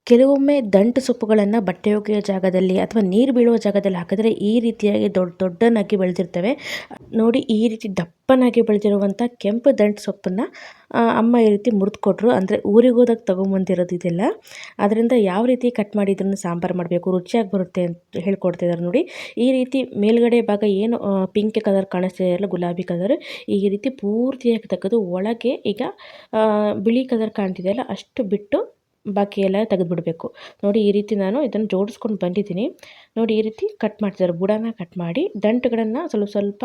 ಕೆಲವೊಮ್ಮೆ ದಂಟು ಸೊಪ್ಪುಗಳನ್ನು ಬಟ್ಟೆ ಒಗೆಯೋ ಜಾಗದಲ್ಲಿ ಅಥವಾ ನೀರು ಬೀಳುವ ಜಾಗದಲ್ಲಿ ಹಾಕಿದ್ರೆ ಈ ರೀತಿಯಾಗಿ ದೊಡ್ಡನಾಗಿ ಬೆಳೆದಿರ್ತವೆ. ನೋಡಿ, ಈ ರೀತಿ ದಪ್ಪನಾಗಿ ಬೆಳೆದಿರುವಂಥ ಕೆಂಪು ದಂಟು ಸೊಪ್ಪನ್ನು ಅಮ್ಮ ಈ ರೀತಿ ಮುರಿದು ಕೊಟ್ಟರು. ಅಂದರೆ ಊರಿಗೆ ಹೋದಾಗ ತೊಗೊಂಬಂದಿರೋದು ಇದೆಲ್ಲ. ಅದರಿಂದ ಯಾವ ರೀತಿ ಕಟ್ ಮಾಡಿ ಇದನ್ನು ಸಾಂಬಾರು ಮಾಡಬೇಕು, ರುಚಿಯಾಗಿ ಬರುತ್ತೆ ಅಂತ ಹೇಳ್ಕೊಡ್ತಿದ್ದಾರೆ ನೋಡಿ. ಈ ರೀತಿ ಮೇಲ್ಗಡೆ ಭಾಗ ಏನು ಪಿಂಕ್ ಕಲರ್ ಕಾಣಿಸ್ತಿದೆಯಲ್ಲ, ಗುಲಾಬಿ ಕಲರ್, ಈ ರೀತಿ ಪೂರ್ತಿಯಾಗಿ ತೆಗೆದು ಒಳಗೆ ಈಗ ಬಿಳಿ ಕಲರ್ ಕಾಣ್ತಿದೆಯಲ್ಲ ಅಷ್ಟು ಬಿಟ್ಟು ಬಾಕಿ ಎಲ್ಲ ತೆಗೆದುಬಿಡಬೇಕು. ನೋಡಿ, ಈ ರೀತಿ ನಾನು ಇದನ್ನು ಜೋಡಿಸ್ಕೊಂಡು ಬಂದಿದ್ದೀನಿ. ನೋಡಿ, ಈ ರೀತಿ ಕಟ್ ಮಾಡ್ತಿದ್ದಾರೆ. ಬುಡನ ಕಟ್ ಮಾಡಿ ದಂಟುಗಳನ್ನು ಸ್ವಲ್ಪ ಸ್ವಲ್ಪ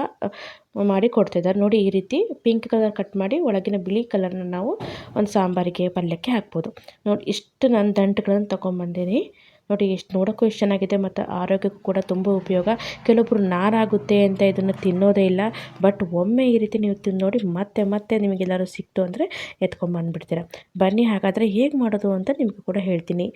ಮಾಡಿ ಕೊಡ್ತಿದ್ದಾರೆ. ನೋಡಿ, ಈ ರೀತಿ ಪಿಂಕ್ ಕಲರ್ ಕಟ್ ಮಾಡಿ ಒಳಗಿನ ಬಿಳಿ ಕಲರ್ನ ನಾವು ಒಂದು ಸಾಂಬಾರಿಗೆ, ಪಲ್ಯಕ್ಕೆ ಹಾಕ್ಬೋದು. ನೋಡಿ, ಇಷ್ಟು ನಾನು ದಂಟುಗಳನ್ನು ತೊಗೊಂಬಂದಿನಿ. ನೋಡಿ, ನೋಡೋಕ್ಕೂ ಎಷ್ಟು ಚೆನ್ನಾಗಿದೆ ಮತ್ತು ಆರೋಗ್ಯಕ್ಕೂ ಕೂಡ ತುಂಬ ಉಪಯೋಗ. ಕೆಲವೊಬ್ಬರು ನಾರಾಗುತ್ತೆ ಅಂತ ಇದನ್ನು ತಿನ್ನೋದೇ ಇಲ್ಲ. ಬಟ್ ಒಮ್ಮೆ ಈ ರೀತಿ ನೀವು ತಿಂದು ನೋಡಿ, ಮತ್ತೆ ಮತ್ತೆ ನಿಮಗೆಲ್ಲರೂ ಸಿಕ್ತು ಅಂದರೆ ಎತ್ಕೊಂಬಂದುಬಿಡ್ತೀರ. ಬನ್ನಿ, ಹಾಗಾದರೆ ಹೇಗೆ ಮಾಡೋದು ಅಂತ ನಿಮಗೆ ಕೂಡ ಹೇಳ್ತೀನಿ.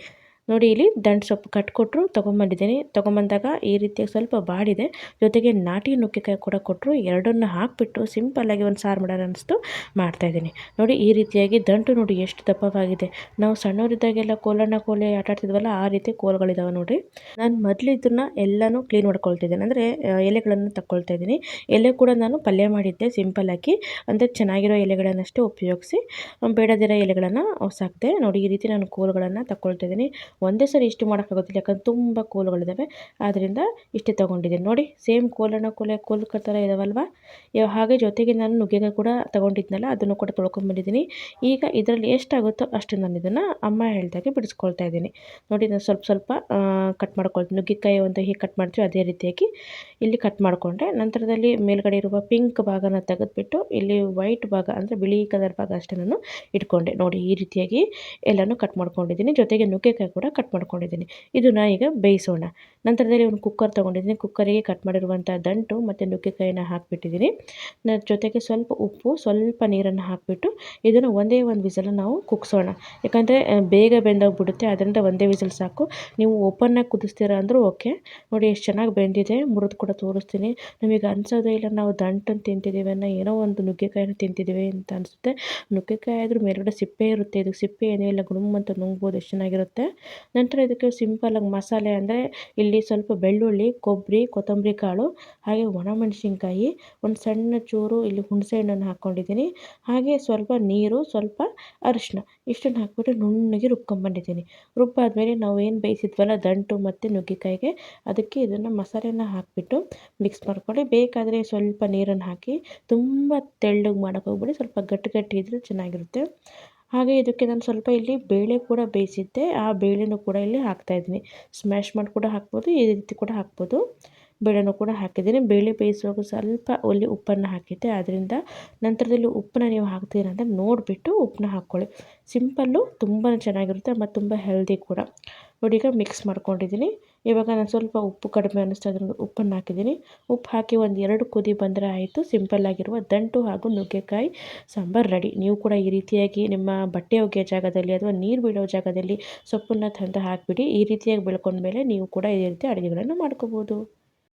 ನೋಡಿ, ಇಲ್ಲಿ ದಂಟು ಸೊಪ್ಪು ಕಟ್ಕೊಟ್ರು, ತೊಗೊಂಬಂದಿದ್ದೀನಿ. ತೊಗೊಂಬಂದಾಗ ಈ ರೀತಿಯಾಗಿ ಸ್ವಲ್ಪ ಬಾಡಿದೆ, ಜೊತೆಗೆ ನಾಟಿ ನುಗ್ಗೆಕಾಯಿ ಕೂಡ ಕೊಟ್ಟರು. ಎರಡನ್ನು ಹಾಕಿಬಿಟ್ಟು ಸಿಂಪಲ್ಲಾಗಿ ಒಂದು ಸಾರು ಮಾಡೋಣ ಅನ್ನಿಸ್ತು, ಮಾಡ್ತಾಯಿದ್ದೀನಿ. ನೋಡಿ, ಈ ರೀತಿಯಾಗಿ ದಂಟು ನೋಡಿ ಎಷ್ಟು ದಪ್ಪವಾಗಿದೆ. ನಾವು ಸಣ್ಣವರಿದ್ದಾಗೆಲ್ಲ ಕೋಲೆ ಆಟ ಆಡ್ತಿದ್ವಲ್ಲ, ಆ ರೀತಿ ಕೋಲುಗಳಿದ್ದಾವೆ ನೋಡಿರಿ. ನಾನು ಮೊದಲು ಇದನ್ನು ಎಲ್ಲನೂ ಕ್ಲೀನ್ ಮಾಡ್ಕೊಳ್ತಿದ್ದೇನೆ. ಅಂದರೆ ಎಲೆಗಳನ್ನು ತಗೊಳ್ತಾ ಇದ್ದೀನಿ. ಎಲೆ ಕೂಡ ನಾನು ಪಲ್ಯ ಮಾಡಿದ್ದೆ ಸಿಂಪಲ್ಲಾಗಿ. ಅಂದರೆ ಚೆನ್ನಾಗಿರೋ ಎಲೆಗಳನ್ನಷ್ಟೇ ಉಪಯೋಗಿಸಿ, ಬೇಡದಿರೋ ಎಲೆಗಳನ್ನು ಹೊಸಾಕ್ದೆ. ನೋಡಿ, ಈ ರೀತಿ ನಾನು ಕೋಲುಗಳನ್ನು ತಗೊಳ್ತಾ ಇದ್ದೀನಿ. ಒಂದೇ ಸರಿ ಇಷ್ಟು ಮಾಡೋಕ್ಕಾಗೋದಿಲ್ಲ, ಯಾಕಂದ್ರೆ ತುಂಬ ಕೋಲುಗಳಿದ್ದಾವೆ. ಆದ್ದರಿಂದ ಇಷ್ಟೇ ತೊಗೊಂಡಿದ್ದೀನಿ. ನೋಡಿ, ಸೇಮ್ ಕೋಲು ಥರ ಇದಾವಲ್ವ. ಹಾಗೆ ಜೊತೆಗೆ ನಾನು ನುಗ್ಗೆಕಾಯಿ ಕೂಡ ತೊಗೊಂಡಿದ್ನಲ್ಲ, ಅದನ್ನು ಕೂಡ ತೊಳ್ಕೊಂಬಂದಿದ್ದೀನಿ. ಈಗ ಇದರಲ್ಲಿ ಎಷ್ಟಾಗುತ್ತೋ ಅಷ್ಟು ನಾನು ಇದನ್ನು ಅಮ್ಮ ಹೇಳ್ದಾಗೆ ಬಿಡಿಸ್ಕೊಳ್ತಾ ಇದ್ದೀನಿ. ನೋಡಿ, ನಾನು ಸ್ವಲ್ಪ ಸ್ವಲ್ಪ ಕಟ್ ಮಾಡ್ಕೊಳ್ತೀನಿ. ನುಗ್ಗೆಕಾಯಿ ಒಂದು ಹೀಗೆ ಕಟ್ ಮಾಡ್ತೀವಿ, ಅದೇ ರೀತಿಯಾಗಿ ಇಲ್ಲಿ ಕಟ್ ಮಾಡಿಕೊಂಡೆ. ನಂತರದಲ್ಲಿ ಮೇಲ್ಗಡೆ ಇರುವ ಪಿಂಕ್ ಭಾಗನ ತೆಗೆದುಬಿಟ್ಟು ಇಲ್ಲಿ ವೈಟ್ ಭಾಗ ಅಂದರೆ ಬಿಳಿ ಕಲರ್ ಭಾಗ ಅಷ್ಟೇ ನಾನು ಇಟ್ಕೊಂಡೆ. ನೋಡಿ, ಈ ರೀತಿಯಾಗಿ ಎಲ್ಲನೂ ಕಟ್ ಮಾಡ್ಕೊಂಡಿದ್ದೀನಿ. ಜೊತೆಗೆ ನುಗ್ಗೆಕಾಯಿ ಕೂಡ ಕಟ್ ಮಾಡ್ಕೊಂಡಿದ್ದೀನಿ. ಇದನ್ನು ಈಗ ಬೇಯಿಸೋಣ. ನಂತರದಲ್ಲಿ ಒಂದು ಕುಕ್ಕರ್ ತೊಗೊಂಡಿದ್ದೀನಿ. ಕುಕ್ಕರಿಗೆ ಕಟ್ ಮಾಡಿರುವಂಥ ದಂಟು ಮತ್ತು ನುಗ್ಗೆಕಾಯಿನ ಹಾಕಿಬಿಟ್ಟಿದ್ದೀನಿ. ಜೊತೆಗೆ ಸ್ವಲ್ಪ ಉಪ್ಪು, ಸ್ವಲ್ಪ ನೀರನ್ನು ಹಾಕಿಬಿಟ್ಟು ಇದನ್ನು ಒಂದೇ ಒಂದು ವಿಸಲ್ ನಾವು ಕುಗ್ಸೋಣ. ಯಾಕಂದರೆ ಬೇಗ ಬೆಂದೋಗ್ಬಿಡುತ್ತೆ. ಅದರಿಂದ ಒಂದೇ ವಿಸಲ್ ಸಾಕು. ನೀವು ಓಪನ್ನಾಗಿ ಕುದಿಸ್ತೀರಾ ಅಂದರೂ ಓಕೆ. ನೋಡಿ, ಎಷ್ಟು ಚೆನ್ನಾಗಿ ಬೆಂದಿದೆ. ಮುರಿದು ಕೂಡ ತೋರಿಸ್ತೀನಿ. ನಮಗೆ ಅನ್ಸೋದೇ ಇಲ್ಲ ನಾವು ದಂಟನ್ನು ತಿಂತಿದ್ದೀವಿ ಅನ್ನೋ, ಏನೋ ಒಂದು ನುಗ್ಗೆಕಾಯಿನ ತಿಂತಿದ್ದೀವಿ ಅಂತ ಅನಿಸುತ್ತೆ. ನುಗ್ಗೆಕಾಯಿ ಆದರೂ ಮೇಲ್ಗಡೆ ಸಿಪ್ಪೆ ಇರುತ್ತೆ. ಇದು ಸಿಪ್ಪೆ ಏನೂ ಇಲ್ಲ, ಗುಣಮ್ ಅಂತ ನುಂಗ್ಬೋದು, ಎಷ್ಟು ಚೆನ್ನಾಗಿರುತ್ತೆ. ನಂತರ ಇದಕ್ಕೆ ಸಿಂಪಲ್ಲಾಗಿ ಮಸಾಲೆ ಅಂದರೆ ಇಲ್ಲಿ ಸ್ವಲ್ಪ ಬೆಳ್ಳುಳ್ಳಿ, ಕೊಬ್ಬರಿ, ಕೊತ್ತಂಬರಿ ಕಾಳು, ಹಾಗೆ ಒಣಮೆಣಸಿನ್ಕಾಯಿ, ಒಂದು ಸಣ್ಣ ಚೂರು ಇಲ್ಲಿ ಹುಣಸೆ ಹಣ್ಣನ್ನು ಹಾಕ್ಕೊಂಡಿದ್ದೀನಿ. ಹಾಗೆ ಸ್ವಲ್ಪ ನೀರು, ಸ್ವಲ್ಪ ಅರಿಶಿನ, ಇಷ್ಟನ್ನು ಹಾಕ್ಬಿಟ್ಟು ನುಣ್ಣಗೆ ರುಬ್ಕೊಂಬಂದಿದ್ದೀನಿ. ರುಬ್ಬಾದ್ಮೇಲೆ ನಾವು ಏನು ಬೇಯಿಸಿದ್ವಲ್ಲ ದಂಟು ಮತ್ತು ನುಗ್ಗೆಕಾಯಿಗೆ, ಅದಕ್ಕೆ ಇದನ್ನು ಮಸಾಲೆನ ಹಾಕಿಬಿಟ್ಟು ಮಿಕ್ಸ್ ಮಾಡ್ಕೊಳ್ಳಿ. ಬೇಕಾದರೆ ಸ್ವಲ್ಪ ನೀರನ್ನು ಹಾಕಿ, ತುಂಬ ತೆಳ್ಳಗೆ ಮಾಡೋಕ್ಕೆ ಹೋಗ್ಬೇಡಿ, ಸ್ವಲ್ಪ ಗಟ್ಟಿ ಇದ್ದರೆ ಚೆನ್ನಾಗಿರುತ್ತೆ. ಹಾಗೆ ಇದಕ್ಕೆ ನಾನು ಸ್ವಲ್ಪ ಇಲ್ಲಿ ಬೇಳೆ ಕೂಡ ಬೇಯಿಸಿದ್ದೆ, ಆ ಬೇಳೆನೂ ಕೂಡ ಇಲ್ಲಿ ಹಾಕ್ತಾಯಿದ್ದೀನಿ. ಸ್ಮ್ಯಾಶ್ ಮಾಡಿ ಕೂಡ ಹಾಕ್ಬೋದು, ಈ ರೀತಿ ಕೂಡ ಹಾಕ್ಬೋದು. ಬೇಳೆನೂ ಕೂಡ ಹಾಕಿದ್ದೀನಿ. ಬೇಳೆ ಬೇಯಿಸುವಾಗ ಸ್ವಲ್ಪ ಅಲ್ಲಿ ಉಪ್ಪನ್ನು ಹಾಕಿದ್ದೆ, ಆದ್ದರಿಂದ ನಂತರದಲ್ಲಿ ಉಪ್ಪನ್ನ ನೀವು ಹಾಕ್ತೀರಾ ಅಂತ ನೋಡಿಬಿಟ್ಟು ಉಪ್ಪನ್ನ ಹಾಕ್ಕೊಳ್ಳಿ. ಸಿಂಪಲ್ಲು, ತುಂಬಾ ಚೆನ್ನಾಗಿರುತ್ತೆ ಮತ್ತು ತುಂಬ ಹೆಲ್ದಿ ಕೂಡ. ನೋಡಿ, ಈಗ ಮಿಕ್ಸ್ ಮಾಡ್ಕೊಂಡಿದ್ದೀನಿ. ಇವಾಗ ನಾನು ಸ್ವಲ್ಪ ಉಪ್ಪು ಕಡಿಮೆ ಅನ್ನಿಸ್ತಾ ಇದ್ರಿಂದ ಉಪ್ಪನ್ನು ಹಾಕಿದ್ದೀನಿ. ಉಪ್ಪು ಹಾಕಿ ಒಂದು 2 ಕುದಿ ಬಂದರೆ ಆಯಿತು. ಸಿಂಪಲ್ಲಾಗಿರುವ ದಂಟು ಹಾಗೂ ನುಗ್ಗೆಕಾಯಿ ಸಾಂಬಾರು ರೆಡಿ. ನೀವು ಕೂಡ ಈ ರೀತಿಯಾಗಿ ನಿಮ್ಮ ಬಟ್ಟೆ ಒಗೆಯೋ ಜಾಗದಲ್ಲಿ ಅಥವಾ ನೀರು ಬೀಳೋ ಜಾಗದಲ್ಲಿ ಸೊಪ್ಪನ್ನು ತಂದು ಹಾಕಿಬಿಡಿ. ಈ ರೀತಿಯಾಗಿ ಬೆಳ್ಕೊಂಡ್ಮೇಲೆ ನೀವು ಕೂಡ ಇದೇ ರೀತಿ ಅಡುಗೆಗಳನ್ನು ಮಾಡ್ಕೋಬೋದು.